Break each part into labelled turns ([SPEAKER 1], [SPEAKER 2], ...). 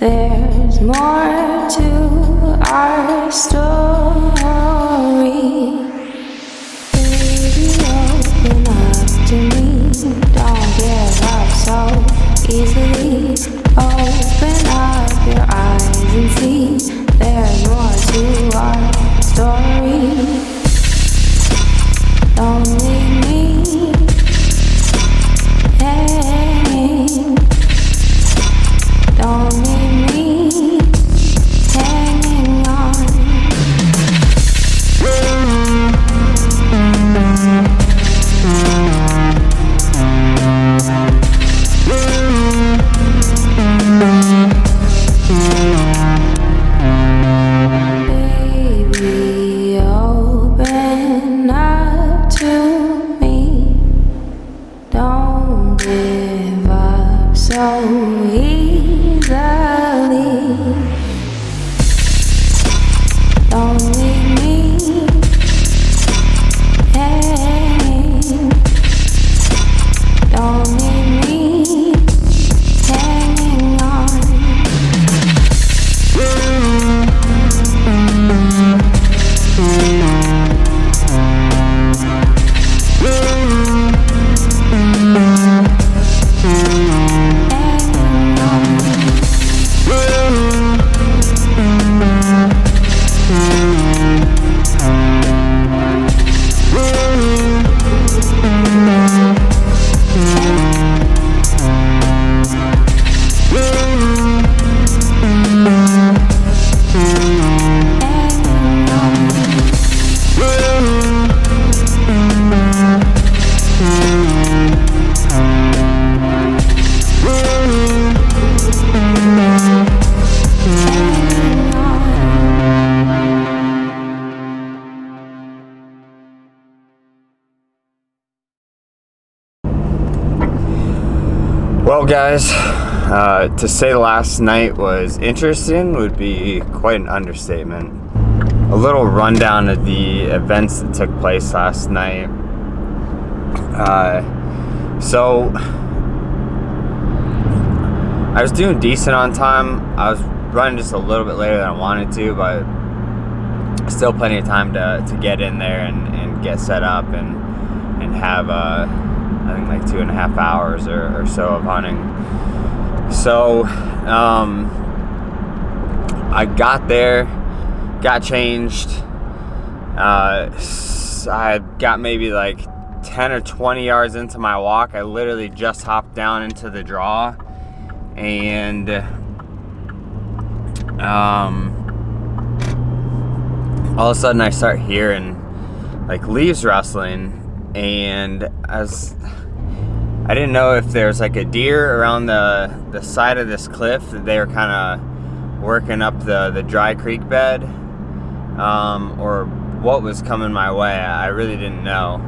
[SPEAKER 1] There's more to our story. Baby, open up to me. Don't give up so easily. Open up your eyes and see. There's more to our story. Don't leave me hanging. Don't leave me hanging on. Baby, open up to me. Don't give up so easily. Don't leave me hanging. Don't leave me hanging on.
[SPEAKER 2] Well, guys, to say last night was interesting would be quite an understatement. A little rundown of the events that took place last night. So I was doing decent on time. I was running just a little bit later than I wanted to, but still plenty of time to get in there and get set up and have I think like 2.5 hours or so of hunting. So I got there, got changed. I got maybe like 10 or 20 yards into my walk. I literally just hopped down into the draw, and all of a sudden I start hearing like leaves rustling, and I didn't know if there's like a deer around the side of this cliff that they were kind of working up the dry creek bed, or what was coming my way. I really didn't know.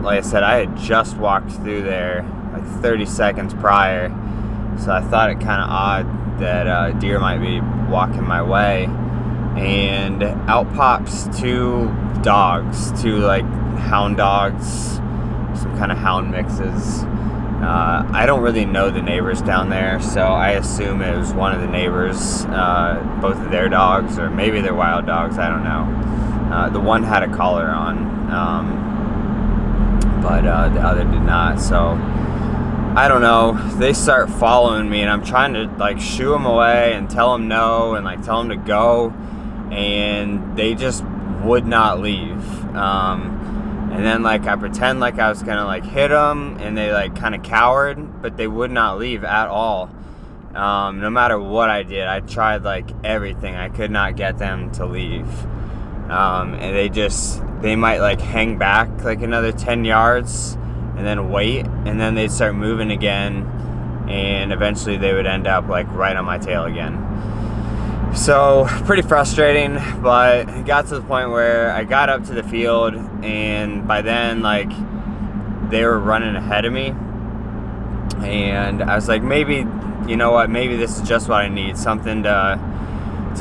[SPEAKER 2] Like I said, I had just walked through there like 30 seconds prior, so I thought it kind of odd that deer might be walking my way. And out pops two like hound dogs, some kind of hound mixes. I don't really know the neighbors down there, so I assume it was one of the neighbors, both of their dogs, or maybe they're wild dogs, I don't know. The one had a collar on, but the other did not, so I don't know. They start following me, and I'm trying to like shoo them away and tell them no, and like tell them to go, and they just would not leave. And then like I pretend like I was gonna like hit them, and they like kind of cowered, but they would not leave at all. No matter what I did, I tried like everything. I could not get them to leave. And they might like hang back like another 10 yards and then wait, and then they'd start moving again, and eventually they would end up like right on my tail again. So pretty frustrating, but it got to the point where I got up to the field, and by then like they were running ahead of me, and I was like, maybe, you know what, maybe this is just what I need, something to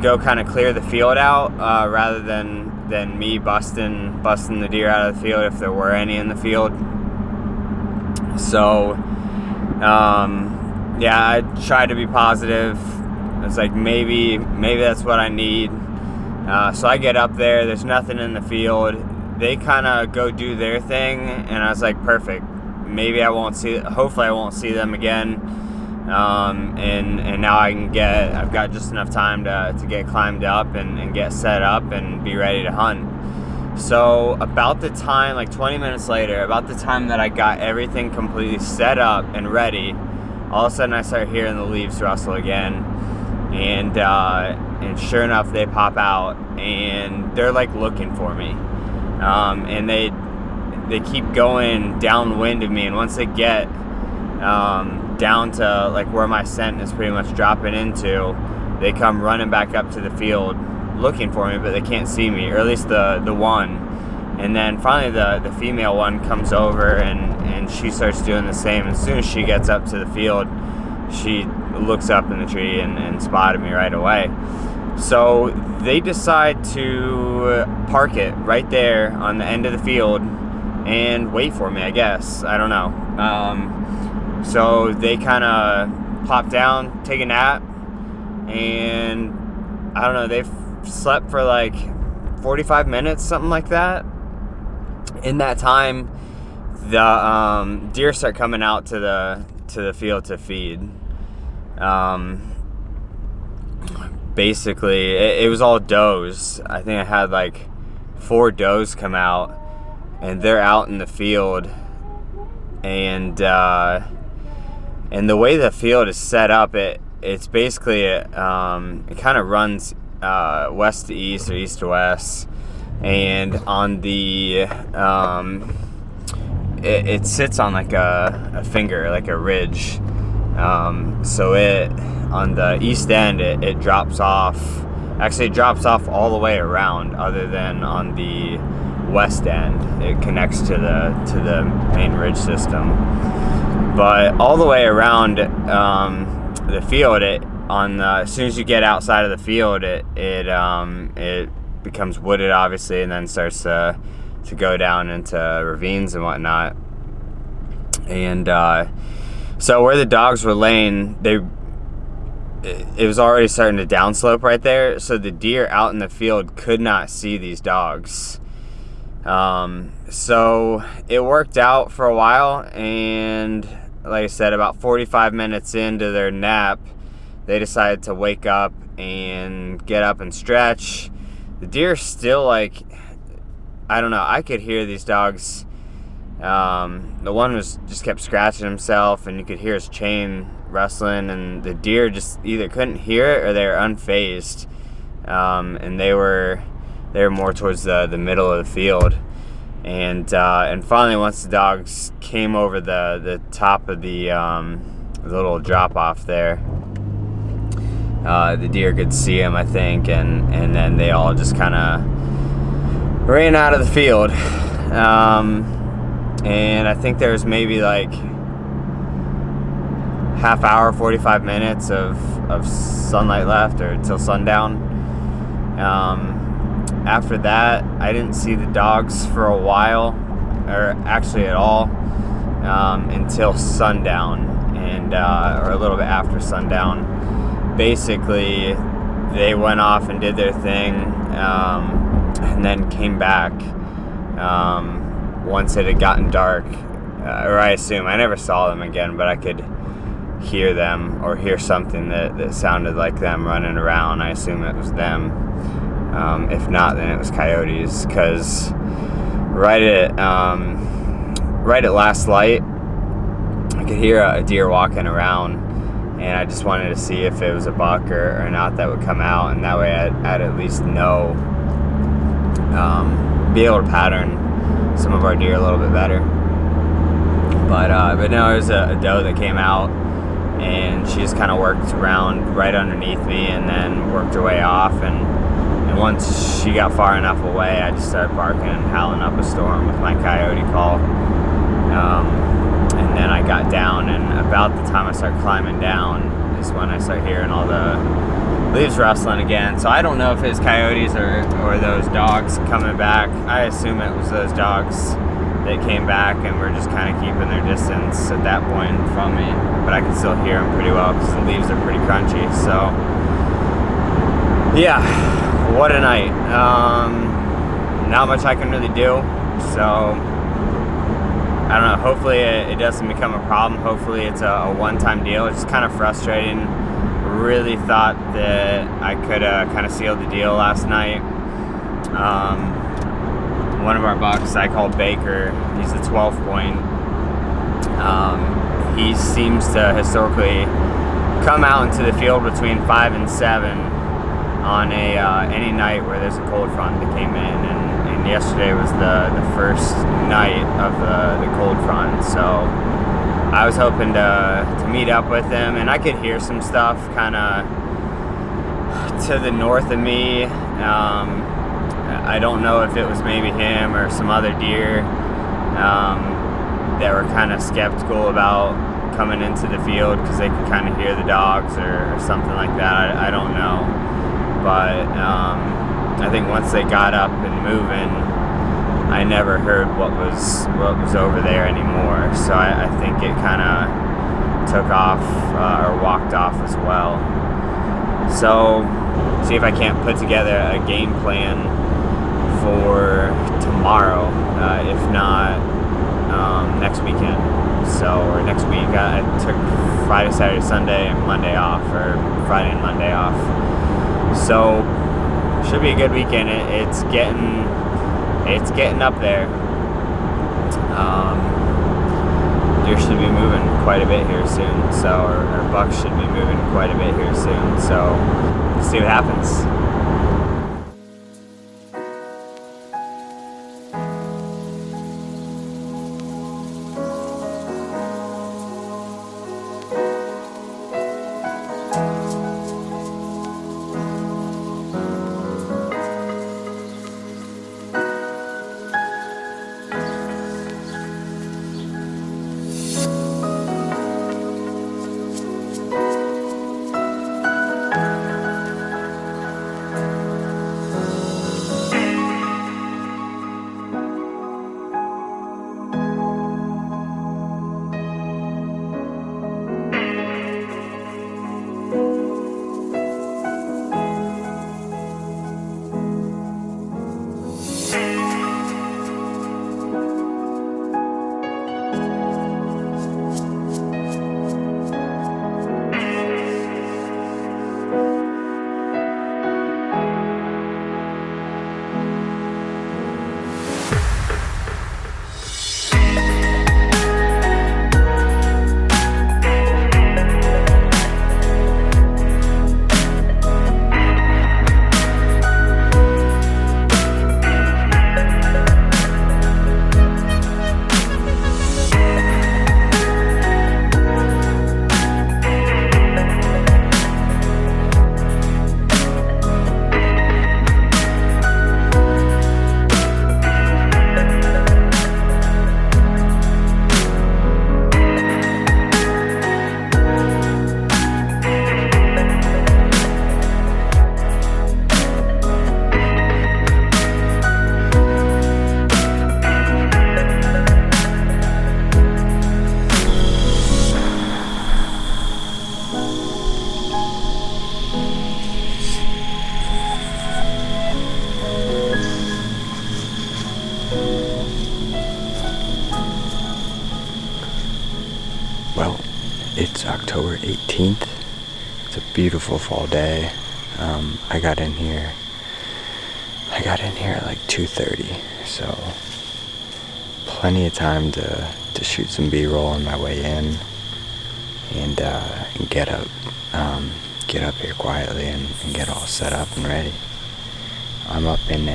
[SPEAKER 2] go kind of clear the field out, rather than me busting the deer out of the field if there were any in the field. So yeah, I tried to be positive. It's like maybe that's what I need. So I get up there. There's nothing in the field. They kind of go do their thing, and I was like, perfect. Maybe I won't see. Hopefully, I won't see them again. And now I've got just enough time to get climbed up and get set up and be ready to hunt. So about the time, like 20 minutes later, about the time that I got everything completely set up and ready, all of a sudden I start hearing the leaves rustle again, and sure enough, they pop out and they're like looking for me, and they keep going downwind of me, and once they get down to like where my scent is pretty much dropping into, they come running back up to the field looking for me, but they can't see me, or at least the one. And then finally the female one comes over and she starts doing the same. As soon as she gets up to the field, she looks up in the tree and spotted me right away. So they decide to park it right there on the end of the field and wait for me, I guess. I don't know. So they kind of plop down, take a nap, and I don't know, they've slept for like 45 minutes, something like that. In that time, the deer start coming out to the field to feed. Basically, it was all does. I think I had like 4 does come out, and they're out in the field, and the way the field is set up, it's basically it kind of runs west to east or east to west, and on the it sits on like a finger, like a ridge. So it on the east end it drops off. Actually, it drops off all the way around, other than on the west end. It connects to the main ridge system. But all the way around the field, as soon as you get outside of the field, it becomes wooded, obviously, and then starts to go down into ravines and whatnot. And so where the dogs were laying, it was already starting to downslope right there, so the deer out in the field could not see these dogs. So it worked out for a while, and like I said, about 45 minutes into their nap, they decided to wake up and get up and stretch. The deer still, like, I don't know, I could hear these dogs. The one just kept scratching himself, and you could hear his chain rustling, and the deer just either couldn't hear it or they were unfazed. And they were more towards the middle of the field. And finally, once the dogs came over the top of the little drop off there, the deer could see him, I think, and then they all just kind of ran out of the field. And I think there was maybe like half hour, 45 minutes of sunlight left, or till sundown. After that, I didn't see the dogs for a while, or actually at all, until sundown, or a little bit after sundown. Basically, they went off and did their thing, and then came back once it had gotten dark, or I assume. I never saw them again, but I could hear them, or hear something that sounded like them running around. I assume it was them. If not, then it was coyotes, because right at last light, I could hear a deer walking around, and I just wanted to see if it was a buck or not that would come out, and that way I'd at least know, be able to pattern some of our deer a little bit better. But no, it was a doe that came out, and she just kind of worked around right underneath me, and then worked her way off, and once she got far enough away, I just started barking and howling up a storm with my coyote call. And then I got down, and about the time I started climbing down is when I started hearing all the leaves rustling again. So I don't know if it's coyotes or those dogs coming back. I assume it was those dogs that came back and were just kind of keeping their distance at that point from me. But I could still hear them pretty well because the leaves are pretty crunchy. So, yeah, what a night. Not much I can really do. So, I don't know. Hopefully it doesn't become a problem. Hopefully it's a one-time deal. It's just kind of frustrating. Really thought that I could kind of seal the deal last night. One of our bucks I call Baker, he's a 12 point. He seems to historically come out into the field between 5 and 7 on any night where there's a cold front that came in, and yesterday was the first night of the cold front. So I was hoping to meet up with him, and I could hear some stuff kind of to the north of me. I don't know if it was maybe him or some other deer that were kind of skeptical about coming into the field because they could kind of hear the dogs or something like that. I don't know, but I think once they got up and moving, I never heard what was over there anymore. So I think it kind of took off or walked off as well. So see if I can't put together a game plan for tomorrow, if not next weekend. So, or next week. I took Friday, Saturday, Sunday, and Monday off, or Friday and Monday off. So should be a good weekend. It's getting up there. Deer should be moving quite a bit here soon. So, or bucks should be moving quite a bit here soon. So, let's see what happens. Well, it's October 18th. It's a beautiful fall day. I got in here at like 2:30, so plenty of time to shoot some B-roll on my way in and get up here quietly and get all set up and ready. I'm up in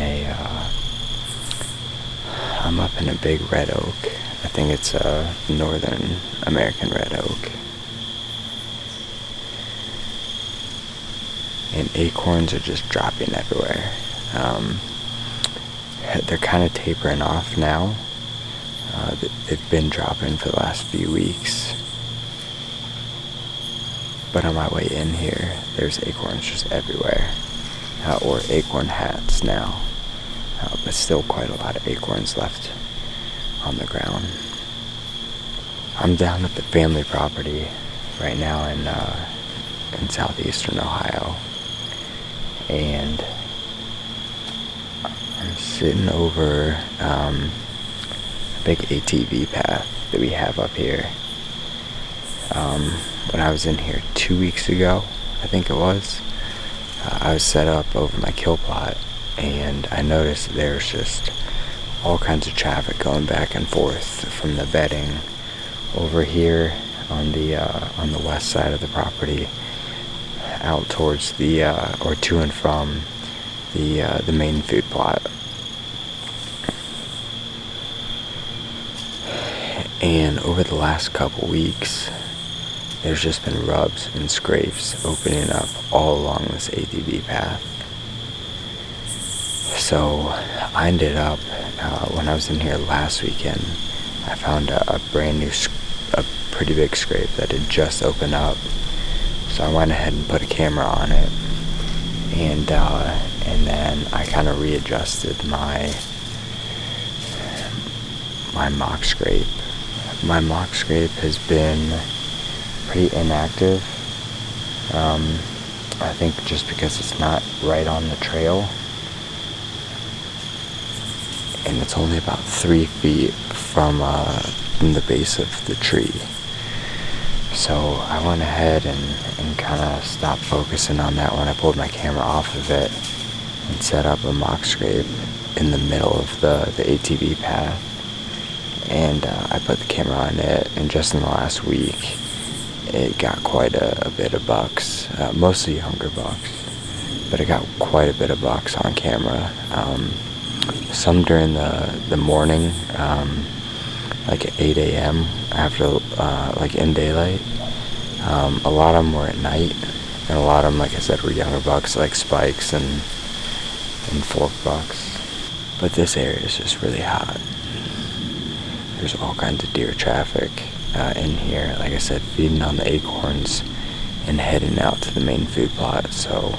[SPEAKER 2] a big red oak. I think it's a northern American red oak. And acorns are just dropping everywhere. They're kind of tapering off now. They've been dropping for the last few weeks. But on my way in here, there's acorns just everywhere. Or acorn hats now. But still quite a lot of acorns left
[SPEAKER 3] on the ground. I'm down at the family property right now in southeastern Ohio, and I'm sitting over a big ATV path that we have up here. When I was in here 2 weeks ago, I think it was, I was set up over my kill plot, and I noticed there's just all kinds of traffic going back and forth from the bedding over here on the west side of the property out towards the or to and from the main food plot. And over the last couple weeks, there's just been rubs and scrapes opening up all along this ATV path. So I ended up, when I was in here last weekend, I found a brand new, a pretty big scrape that had just opened up. So I went ahead and put a camera on it, and then I kind of readjusted my mock scrape. My mock scrape has been pretty inactive. I think just because it's not right on the trail, and it's only about 3 feet from the base of the tree. So I went ahead and kind of stopped focusing on that one. I pulled my camera off of it and set up a mock scrape in the middle of the ATV path. And I put the camera on it, and just in the last week, it got quite a bit of bucks, mostly younger bucks, but it got quite a bit of bucks on camera. Some during the morning, like at 8 a.m. after, like in daylight. A lot of them were at night, and a lot of them, like I said, were younger bucks, like spikes and fork bucks. But this area is just really hot. There's all kinds of deer traffic in here, like I said, feeding on the acorns and heading out to the main food plot. So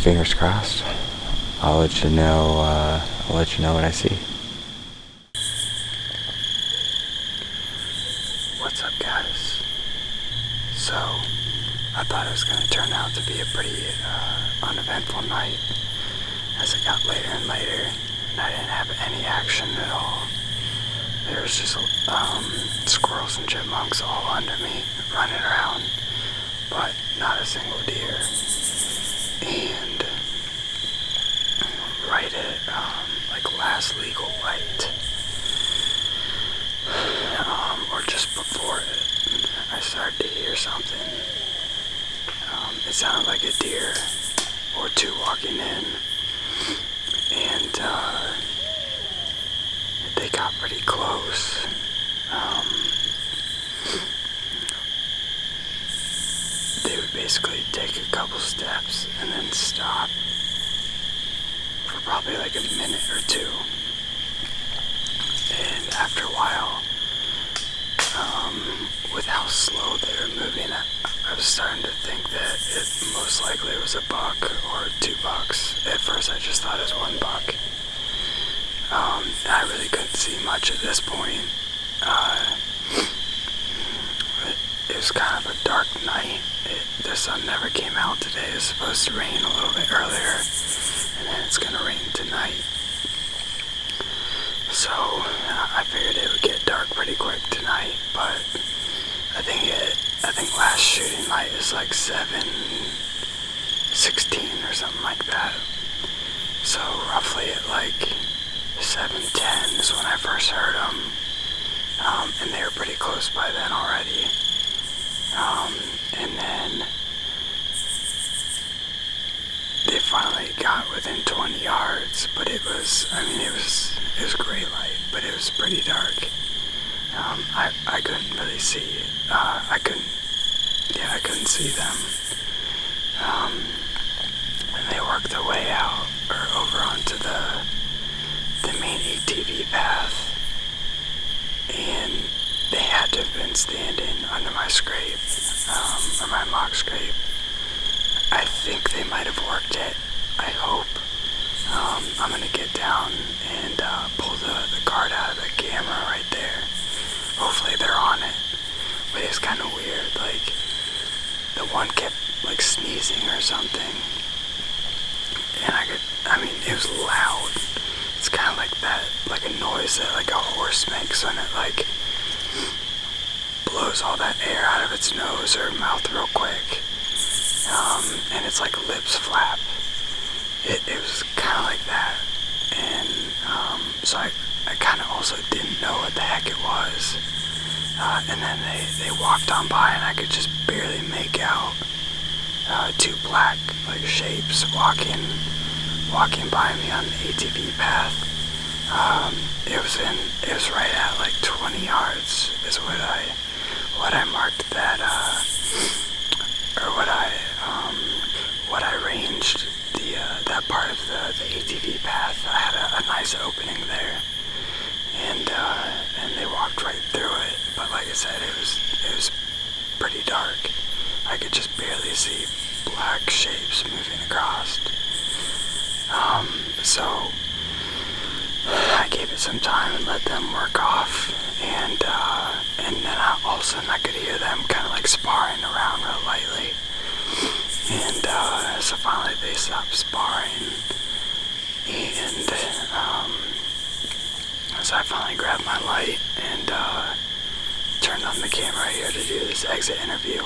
[SPEAKER 3] fingers crossed. I'll let you know what I see. What's up, guys? So I thought it was going to turn out to be a pretty uneventful night as it got later and later, and I didn't have any action at all. There was just squirrels and chipmunks all under me, running around, but not a single deer. And right at like last legal light, or just before it, I started to hear something. It sounded like a deer or two walking in, and they got pretty close. They would basically take a couple steps and then stop for probably like a minute or two. And after a while, with how slow they were moving, I was starting to think that it most likely was a buck or 2 bucks. At first I just thought it was 1 buck. I really couldn't see much at this point. It was kind of a dark night. The sun never came out today. It was supposed to rain a little bit earlier, and then it's gonna rain tonight. So I figured it would get dark pretty quick tonight, but I think last shooting light is like 7:16 or something like that. So roughly at like 7:10 is when I first heard them, and they were pretty close by then already. And then they finally got within 20 yards, but it was gray light, but it was pretty dark. I couldn't really see it. I couldn't see them. And they worked their way out or over onto the main ATV path, and they had to have been standing under my scrape, or my mock scrape. I think they might have worked it. I hope. I'm gonna get down and pull the card out of the camera right there. Hopefully they're on it. But it's kind of weird, like the one kept like sneezing or something, and it was loud. It's kind of like that, like a noise that like a horse makes when it like blows all that air out of its nose or mouth real quick, and its like lips flap. It was kind of like that, and so I kind of also didn't know what the heck it was, and then they walked on by and I could just barely make out two black like shapes walking by me on the ATV path. It was right at like 20 yards is what I marked that, or what I ranged that part of the ATV path. I had a nice opening there, and they walked right through it. But like I said, it was pretty dark. I could just barely see black shapes moving across. So I gave it some time and let them work off, and then all of a sudden I could hear them kind of like sparring around real lightly, and so finally they stopped sparring, and so I finally grabbed my light and turned on the camera here to do this exit interview.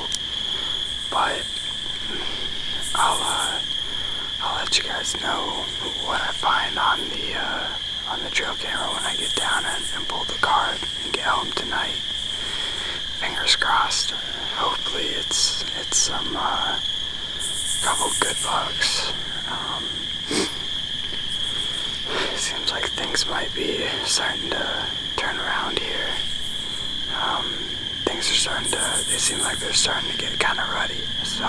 [SPEAKER 3] But I'll let you guys know what I find on the trail camera when I get down and pull the card and get home tonight. Fingers crossed. Hopefully it's some couple good bucks. Seems like things might be starting to turn around here. They seem like they're starting to get kind of ruddy. So,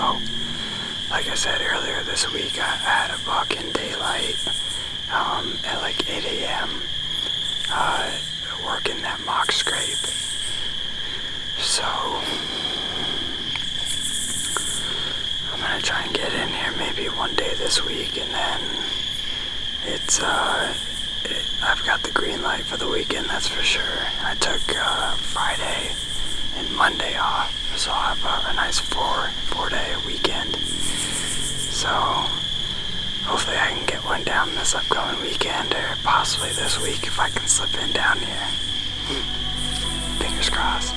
[SPEAKER 3] like I said earlier this week, I had a buck in daylight at like 8 a.m. Working that mock scrape. So, I'm gonna try and get in here maybe one day this week, and then I've got the green light for the weekend, that's for sure. I took Friday and Monday off, so I'll have a nice four-day weekend. So hopefully I can get one down this upcoming weekend, or possibly this week if I can slip in down here. Fingers crossed.